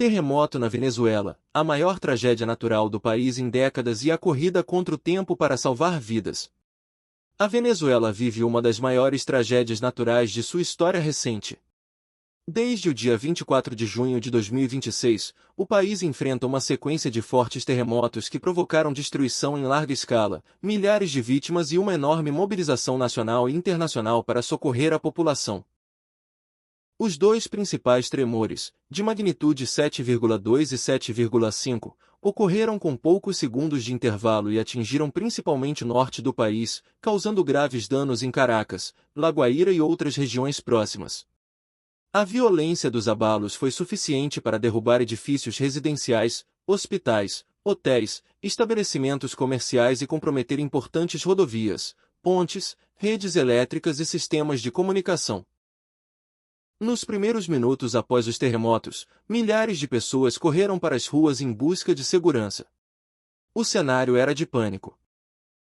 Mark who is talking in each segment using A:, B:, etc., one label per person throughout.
A: Terremoto na Venezuela, a maior tragédia natural do país em décadas e a corrida contra o tempo para salvar vidas. A Venezuela vive uma das maiores tragédias naturais de sua história recente. Desde o dia 24 de junho de 2026, o país enfrenta uma sequência de fortes terremotos que provocaram destruição em larga escala, milhares de vítimas e uma enorme mobilização nacional e internacional para socorrer a população. Os dois principais tremores, de magnitude 7,2 e 7,5, ocorreram com poucos segundos de intervalo e atingiram principalmente o norte do país, causando graves danos em Caracas, La Guaira e outras regiões próximas. A violência dos abalos foi suficiente para derrubar edifícios residenciais, hospitais, hotéis, estabelecimentos comerciais e comprometer importantes rodovias, pontes, redes elétricas e sistemas de comunicação. Nos primeiros minutos após os terremotos, milhares de pessoas correram para as ruas em busca de segurança. O cenário era de pânico.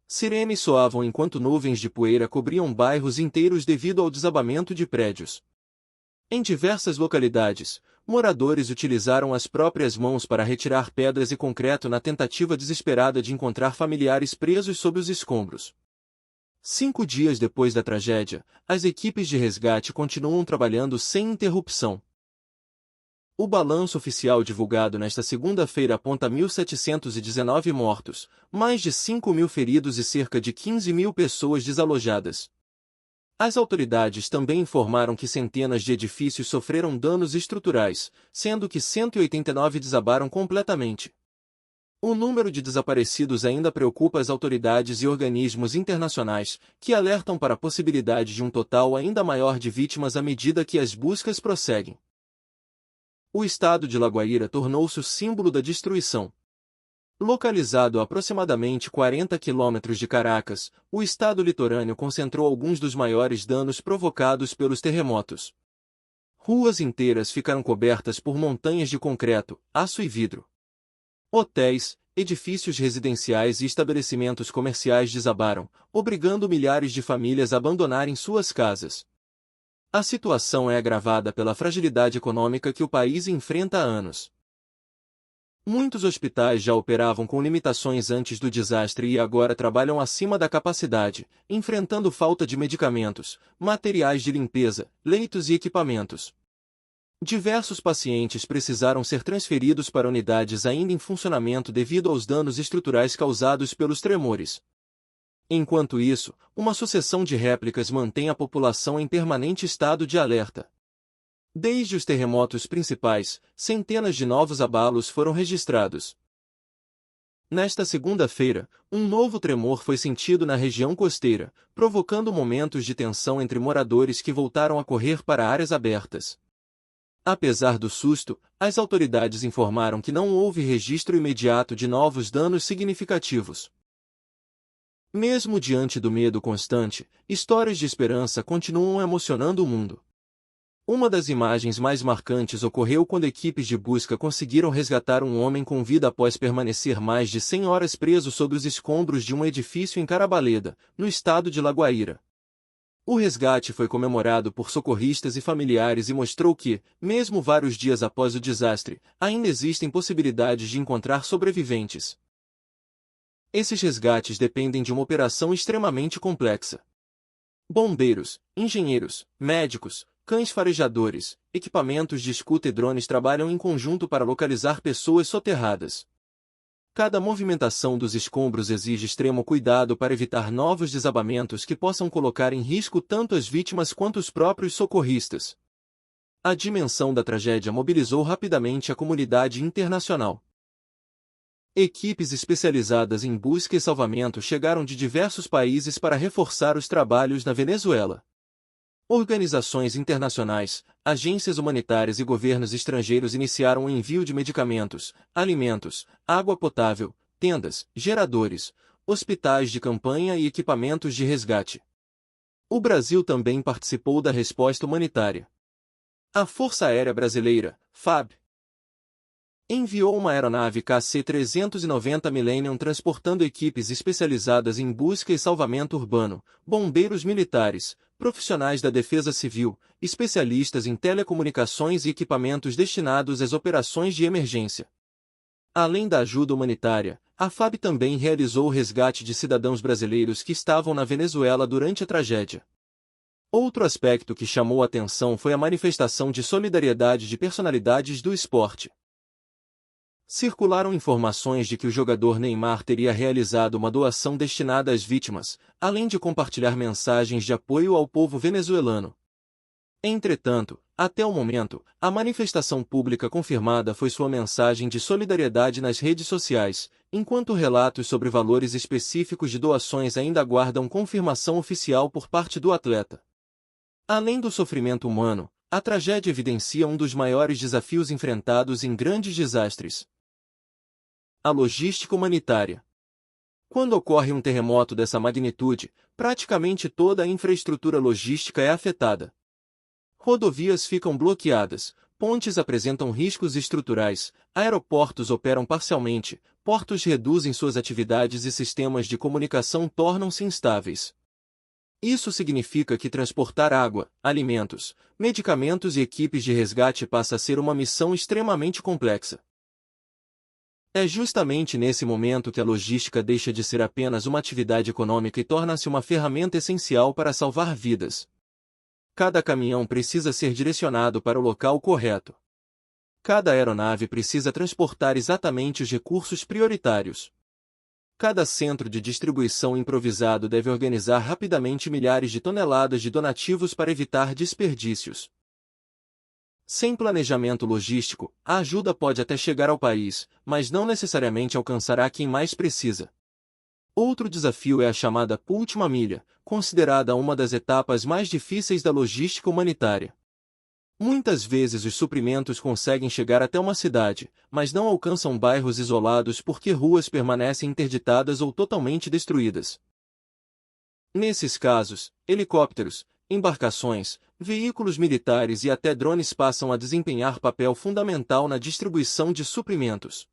A: Sirenes soavam enquanto nuvens de poeira cobriam bairros inteiros devido ao desabamento de prédios. Em diversas localidades, moradores utilizaram as próprias mãos para retirar pedras e concreto na tentativa desesperada de encontrar familiares presos sob os escombros. 5 dias depois da tragédia, as equipes de resgate continuam trabalhando sem interrupção. O balanço oficial divulgado nesta segunda-feira aponta 1.719 mortos, mais de 5.000 feridos e cerca de 15.000 pessoas desalojadas. As autoridades também informaram que centenas de edifícios sofreram danos estruturais, sendo que 189 desabaram completamente. O número de desaparecidos ainda preocupa as autoridades e organismos internacionais, que alertam para a possibilidade de um total ainda maior de vítimas à medida que as buscas prosseguem. O estado de La Guaira tornou-se o símbolo da destruição. Localizado a aproximadamente 40 quilômetros de Caracas, o estado litorâneo concentrou alguns dos maiores danos provocados pelos terremotos. Ruas inteiras ficaram cobertas por montanhas de concreto, aço e vidro. Hotéis, edifícios residenciais e estabelecimentos comerciais desabaram, obrigando milhares de famílias a abandonarem suas casas. A situação é agravada pela fragilidade econômica que o país enfrenta há anos. Muitos hospitais já operavam com limitações antes do desastre e agora trabalham acima da capacidade, enfrentando falta de medicamentos, materiais de limpeza, leitos e equipamentos. Diversos pacientes precisaram ser transferidos para unidades ainda em funcionamento devido aos danos estruturais causados pelos tremores. Enquanto isso, uma sucessão de réplicas mantém a população em permanente estado de alerta. Desde os terremotos principais, centenas de novos abalos foram registrados. Nesta segunda-feira, um novo tremor foi sentido na região costeira, provocando momentos de tensão entre moradores que voltaram a correr para áreas abertas. Apesar do susto, as autoridades informaram que não houve registro imediato de novos danos significativos. Mesmo diante do medo constante, histórias de esperança continuam emocionando o mundo. Uma das imagens mais marcantes ocorreu quando equipes de busca conseguiram resgatar um homem com vida após permanecer mais de 100 horas preso sob os escombros de um edifício em Carabaleda, no estado de La Guaira. O resgate foi comemorado por socorristas e familiares e mostrou que, mesmo vários dias após o desastre, ainda existem possibilidades de encontrar sobreviventes. Esses resgates dependem de uma operação extremamente complexa. Bombeiros, engenheiros, médicos, cães farejadores, equipamentos de escuta e drones trabalham em conjunto para localizar pessoas soterradas. Cada movimentação dos escombros exige extremo cuidado para evitar novos desabamentos que possam colocar em risco tanto as vítimas quanto os próprios socorristas. A dimensão da tragédia mobilizou rapidamente a comunidade internacional. Equipes especializadas em busca e salvamento chegaram de diversos países para reforçar os trabalhos na Venezuela. Organizações internacionais, agências humanitárias e governos estrangeiros iniciaram o envio de medicamentos, alimentos, água potável, tendas, geradores, hospitais de campanha e equipamentos de resgate. O Brasil também participou da resposta humanitária. A Força Aérea Brasileira, FAB, enviou uma aeronave KC-390 Millennium transportando equipes especializadas em busca e salvamento urbano, bombeiros militares, profissionais da defesa civil, especialistas em telecomunicações e equipamentos destinados às operações de emergência. Além da ajuda humanitária, a FAB também realizou o resgate de cidadãos brasileiros que estavam na Venezuela durante a tragédia. Outro aspecto que chamou a atenção foi a manifestação de solidariedade de personalidades do esporte. Circularam informações de que o jogador Neymar teria realizado uma doação destinada às vítimas, além de compartilhar mensagens de apoio ao povo venezuelano. Entretanto, até o momento, a manifestação pública confirmada foi sua mensagem de solidariedade nas redes sociais, enquanto relatos sobre valores específicos de doações ainda aguardam confirmação oficial por parte do atleta. Além do sofrimento humano, a tragédia evidencia um dos maiores desafios enfrentados em grandes desastres: a logística humanitária. Quando ocorre um terremoto dessa magnitude, praticamente toda a infraestrutura logística é afetada. Rodovias ficam bloqueadas, pontes apresentam riscos estruturais, aeroportos operam parcialmente, portos reduzem suas atividades e sistemas de comunicação tornam-se instáveis. Isso significa que transportar água, alimentos, medicamentos e equipes de resgate passa a ser uma missão extremamente complexa. É justamente nesse momento que a logística deixa de ser apenas uma atividade econômica e torna-se uma ferramenta essencial para salvar vidas. Cada caminhão precisa ser direcionado para o local correto. Cada aeronave precisa transportar exatamente os recursos prioritários. Cada centro de distribuição improvisado deve organizar rapidamente milhares de toneladas de donativos para evitar desperdícios. Sem planejamento logístico, a ajuda pode até chegar ao país, mas não necessariamente alcançará quem mais precisa. Outro desafio é a chamada última milha, considerada uma das etapas mais difíceis da logística humanitária. Muitas vezes os suprimentos conseguem chegar até uma cidade, mas não alcançam bairros isolados porque ruas permanecem interditadas ou totalmente destruídas. Nesses casos, helicópteros, embarcações, veículos militares e até drones passam a desempenhar papel fundamental na distribuição de suprimentos.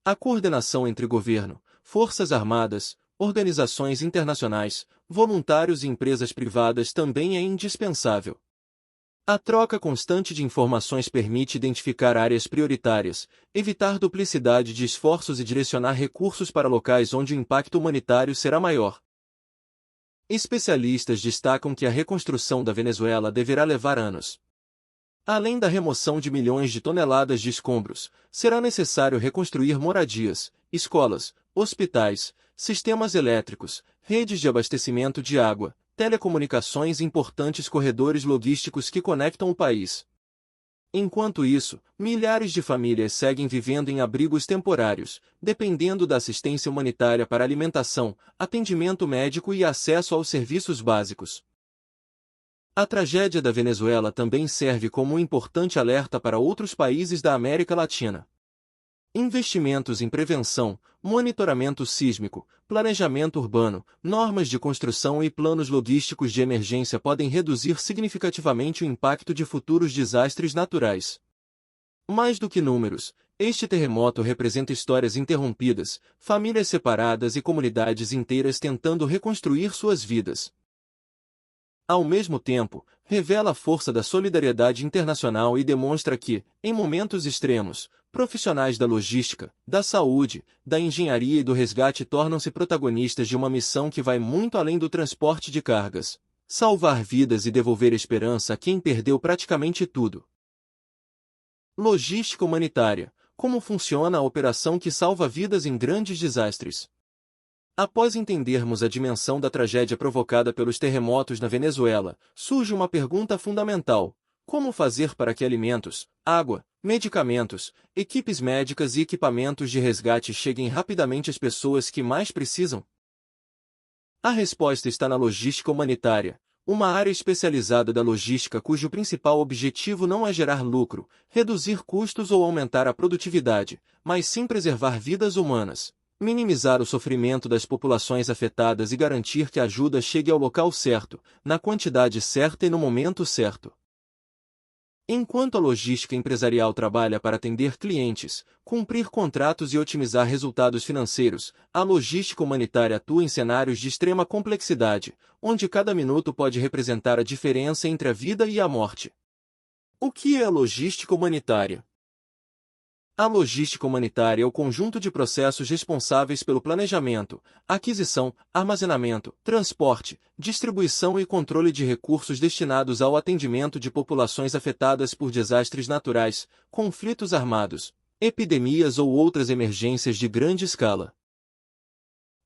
A: A coordenação entre governo, forças armadas, organizações internacionais, voluntários e empresas privadas também é indispensável. A troca constante de informações permite identificar áreas prioritárias, evitar duplicidade de esforços e direcionar recursos para locais onde o impacto humanitário será maior. Especialistas destacam que a reconstrução da Venezuela deverá levar anos. Além da remoção de milhões de toneladas de escombros, será necessário reconstruir moradias, escolas, hospitais, sistemas elétricos, redes de abastecimento de água, telecomunicações e importantes corredores logísticos que conectam o país. Enquanto isso, milhares de famílias seguem vivendo em abrigos temporários, dependendo da assistência humanitária para alimentação, atendimento médico e acesso aos serviços básicos. A tragédia da Venezuela também serve como um importante alerta para outros países da América Latina. Investimentos em prevenção, monitoramento sísmico, planejamento urbano, normas de construção e planos logísticos de emergência podem reduzir significativamente o impacto de futuros desastres naturais. Mais do que números, este terremoto representa histórias interrompidas, famílias separadas e comunidades inteiras tentando reconstruir suas vidas. Ao mesmo tempo, revela a força da solidariedade internacional e demonstra que, em momentos extremos, profissionais da logística, da saúde, da engenharia e do resgate tornam-se protagonistas de uma missão que vai muito além do transporte de cargas: salvar vidas e devolver esperança a quem perdeu praticamente tudo. Logística humanitária: como funciona a operação que salva vidas em grandes desastres? Após entendermos a dimensão da tragédia provocada pelos terremotos na Venezuela, surge uma pergunta fundamental: como fazer para que alimentos, água, medicamentos, equipes médicas e equipamentos de resgate cheguem rapidamente às pessoas que mais precisam? A resposta está na logística humanitária, uma área especializada da logística cujo principal objetivo não é gerar lucro, reduzir custos ou aumentar a produtividade, mas sim preservar vidas humanas, minimizar o sofrimento das populações afetadas e garantir que a ajuda chegue ao local certo, na quantidade certa e no momento certo. Enquanto a logística empresarial trabalha para atender clientes, cumprir contratos e otimizar resultados financeiros, a logística humanitária atua em cenários de extrema complexidade, onde cada minuto pode representar a diferença entre a vida e a morte. O que é a logística humanitária? A logística humanitária é o conjunto de processos responsáveis pelo planejamento, aquisição, armazenamento, transporte, distribuição e controle de recursos destinados ao atendimento de populações afetadas por desastres naturais, conflitos armados, epidemias ou outras emergências de grande escala.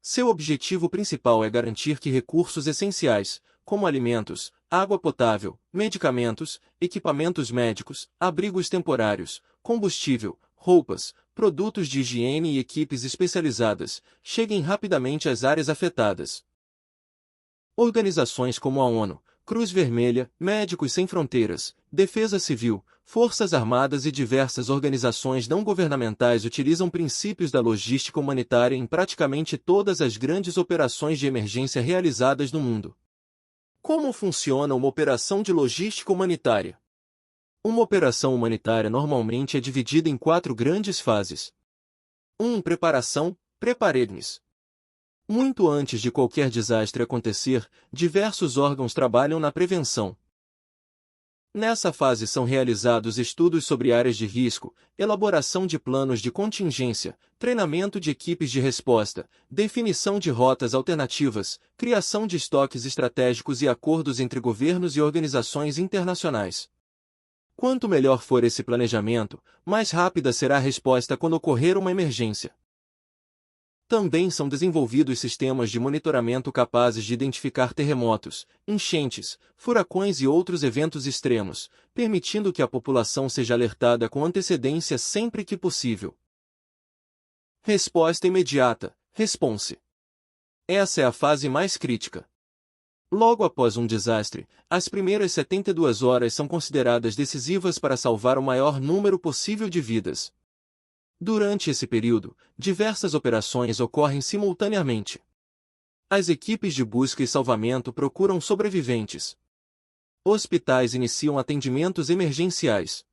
A: Seu objetivo principal é garantir que recursos essenciais, como alimentos, água potável, medicamentos, equipamentos médicos, abrigos temporários, combustível, roupas, produtos de higiene e equipes especializadas, cheguem rapidamente às áreas afetadas. Organizações como a ONU, Cruz Vermelha, Médicos Sem Fronteiras, Defesa Civil, Forças Armadas e diversas organizações não governamentais utilizam princípios da logística humanitária em praticamente todas as grandes operações de emergência realizadas no mundo. Como funciona uma operação de logística humanitária? Uma operação humanitária normalmente é dividida em 4 grandes fases. 1. Preparação, preparedness. Muito antes de qualquer desastre acontecer, diversos órgãos trabalham na prevenção. Nessa fase são realizados estudos sobre áreas de risco, elaboração de planos de contingência, treinamento de equipes de resposta, definição de rotas alternativas, criação de estoques estratégicos e acordos entre governos e organizações internacionais. Quanto melhor for esse planejamento, mais rápida será a resposta quando ocorrer uma emergência. Também são desenvolvidos sistemas de monitoramento capazes de identificar terremotos, enchentes, furacões e outros eventos extremos, permitindo que a população seja alertada com antecedência sempre que possível. Resposta imediata, response. Essa é a fase mais crítica. Logo após um desastre, as primeiras 72 horas são consideradas decisivas para salvar o maior número possível de vidas. Durante esse período, diversas operações ocorrem simultaneamente. As equipes de busca e salvamento procuram sobreviventes. Hospitais iniciam atendimentos emergenciais.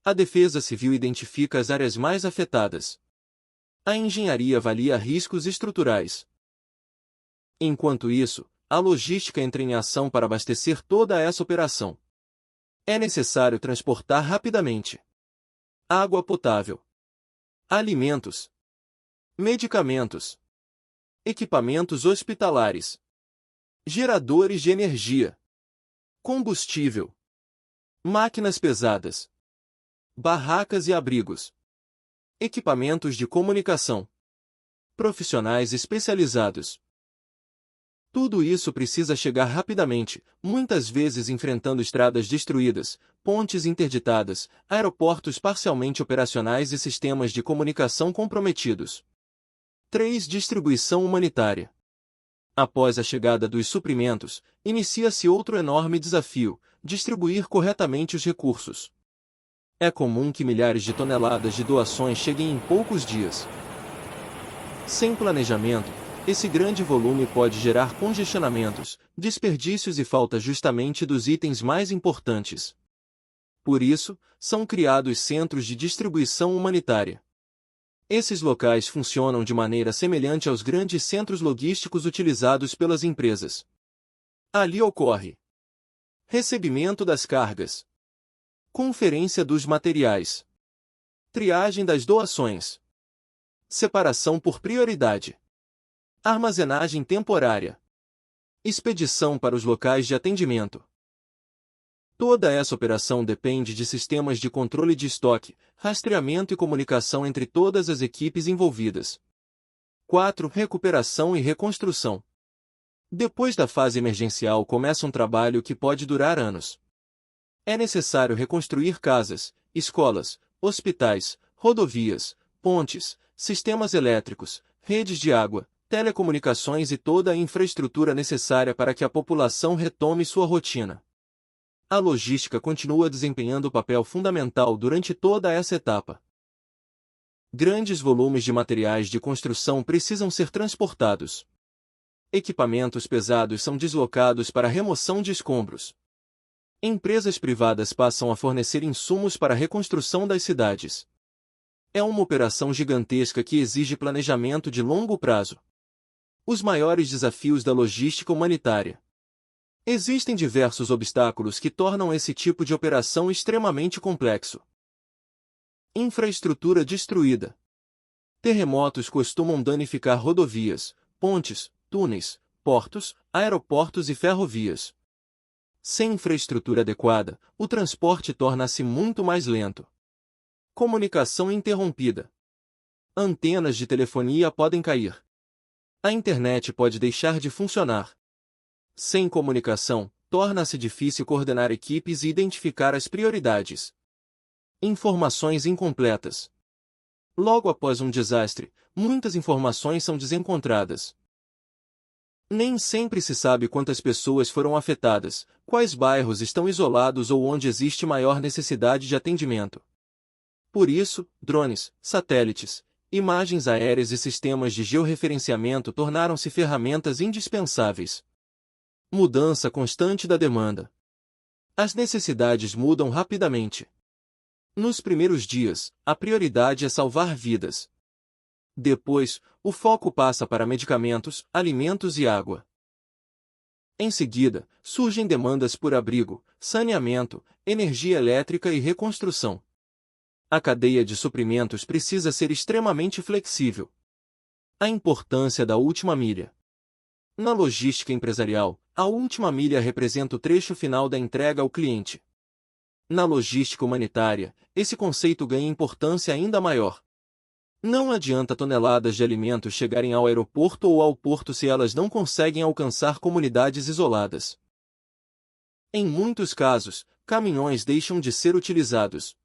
A: A Defesa Civil identifica as áreas mais afetadas. A engenharia avalia riscos estruturais. Enquanto isso, a logística entra em ação para abastecer toda essa operação. É necessário transportar rapidamente água potável, alimentos, medicamentos, equipamentos hospitalares, geradores de energia, combustível, máquinas pesadas, barracas e abrigos, equipamentos de comunicação, profissionais especializados. Tudo isso precisa chegar rapidamente, muitas vezes enfrentando estradas destruídas, pontes interditadas, aeroportos parcialmente operacionais e sistemas de comunicação comprometidos. 3. Distribuição humanitária. Após a chegada dos suprimentos, inicia-se outro enorme desafio: distribuir corretamente os recursos. É comum que milhares de toneladas de doações cheguem em poucos dias. Sem planejamento, esse grande volume pode gerar congestionamentos, desperdícios e falta justamente dos itens mais importantes. Por isso, são criados centros de distribuição humanitária. Esses locais funcionam de maneira semelhante aos grandes centros logísticos utilizados pelas empresas. Ali ocorre recebimento das cargas, conferência dos materiais, triagem das doações, separação por prioridade, armazenagem temporária, expedição para os locais de atendimento. Toda essa operação depende de sistemas de controle de estoque, rastreamento e comunicação entre todas as equipes envolvidas. 4. Recuperação e reconstrução. Depois da fase emergencial começa um trabalho que pode durar anos. É necessário reconstruir casas, escolas, hospitais, rodovias, pontes, sistemas elétricos, redes de água, telecomunicações e toda a infraestrutura necessária para que a população retome sua rotina. A logística continua desempenhando papel fundamental durante toda essa etapa. Grandes volumes de materiais de construção precisam ser transportados. Equipamentos pesados são deslocados para remoção de escombros. Empresas privadas passam a fornecer insumos para a reconstrução das cidades. É uma operação gigantesca que exige planejamento de longo prazo. Os maiores desafios da logística humanitária. Existem diversos obstáculos que tornam esse tipo de operação extremamente complexo. Infraestrutura destruída. Terremotos costumam danificar rodovias, pontes, túneis, portos, aeroportos e ferrovias. Sem infraestrutura adequada, o transporte torna-se muito mais lento. Comunicação interrompida. Antenas de telefonia podem cair. A internet pode deixar de funcionar. Sem comunicação, torna-se difícil coordenar equipes e identificar as prioridades. Informações incompletas. Logo após um desastre, muitas informações são desencontradas. Nem sempre se sabe quantas pessoas foram afetadas, quais bairros estão isolados ou onde existe maior necessidade de atendimento. Por isso, drones, satélites, imagens aéreas e sistemas de georreferenciamento tornaram-se ferramentas indispensáveis. Mudança constante da demanda. As necessidades mudam rapidamente. Nos primeiros dias, a prioridade é salvar vidas. Depois, o foco passa para medicamentos, alimentos e água. Em seguida, surgem demandas por abrigo, saneamento, energia elétrica e reconstrução. A cadeia de suprimentos precisa ser extremamente flexível. A importância da última milha. Na logística empresarial, a última milha representa o trecho final da entrega ao cliente. Na logística humanitária, esse conceito ganha importância ainda maior. Não adianta toneladas de alimentos chegarem ao aeroporto ou ao porto se elas não conseguem alcançar comunidades isoladas. Em muitos casos, caminhões deixam de ser utilizados.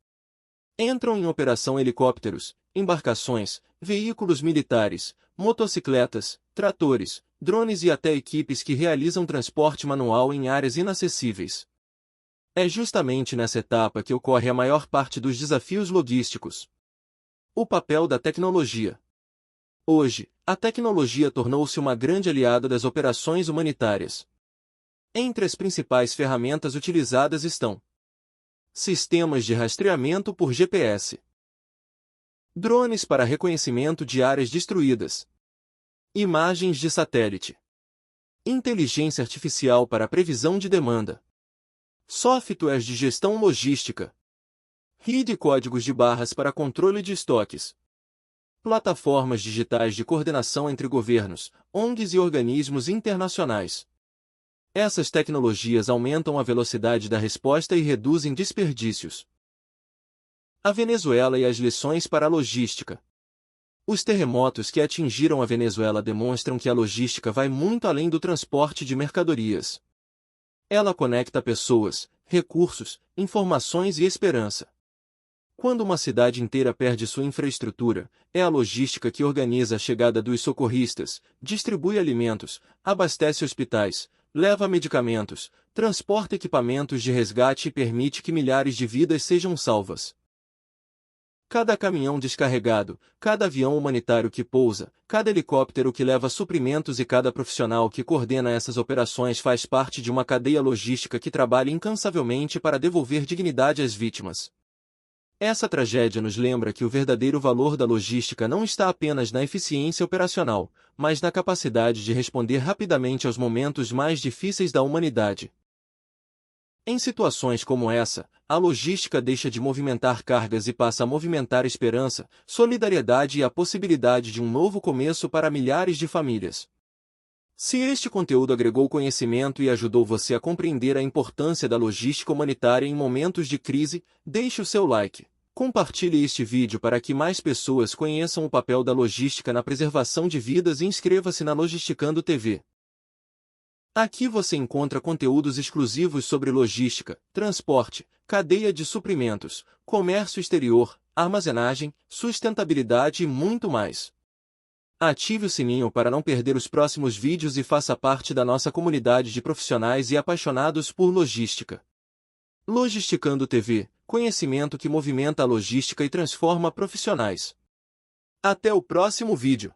A: Entram em operação helicópteros, embarcações, veículos militares, motocicletas, tratores, drones e até equipes que realizam transporte manual em áreas inacessíveis. É justamente nessa etapa que ocorre a maior parte dos desafios logísticos. O papel da tecnologia. Hoje, a tecnologia tornou-se uma grande aliada das operações humanitárias. Entre as principais ferramentas utilizadas estão sistemas de rastreamento por GPS, drones para reconhecimento de áreas destruídas, imagens de satélite, inteligência artificial para previsão de demanda, softwares de gestão logística, RID e códigos de barras para controle de estoques, plataformas digitais de coordenação entre governos, ONGs e organismos internacionais. Essas tecnologias aumentam a velocidade da resposta e reduzem desperdícios. A Venezuela e as lições para a logística. Os terremotos que atingiram a Venezuela demonstram que a logística vai muito além do transporte de mercadorias. Ela conecta pessoas, recursos, informações e esperança. Quando uma cidade inteira perde sua infraestrutura, é a logística que organiza a chegada dos socorristas, distribui alimentos, abastece hospitais, leva medicamentos, transporta equipamentos de resgate e permite que milhares de vidas sejam salvas. Cada caminhão descarregado, cada avião humanitário que pousa, cada helicóptero que leva suprimentos e cada profissional que coordena essas operações faz parte de uma cadeia logística que trabalha incansavelmente para devolver dignidade às vítimas. Essa tragédia nos lembra que o verdadeiro valor da logística não está apenas na eficiência operacional, mas na capacidade de responder rapidamente aos momentos mais difíceis da humanidade. Em situações como essa, a logística deixa de movimentar cargas e passa a movimentar esperança, solidariedade e a possibilidade de um novo começo para milhares de famílias. Se este conteúdo agregou conhecimento e ajudou você a compreender a importância da logística humanitária em momentos de crise, deixe o seu like. Compartilhe este vídeo para que mais pessoas conheçam o papel da logística na preservação de vidas e inscreva-se na Logisticando TV. Aqui você encontra conteúdos exclusivos sobre logística, transporte, cadeia de suprimentos, comércio exterior, armazenagem, sustentabilidade e muito mais. Ative o sininho para não perder os próximos vídeos e faça parte da nossa comunidade de profissionais e apaixonados por logística. Logisticando TV, conhecimento que movimenta a logística e transforma profissionais. Até o próximo vídeo.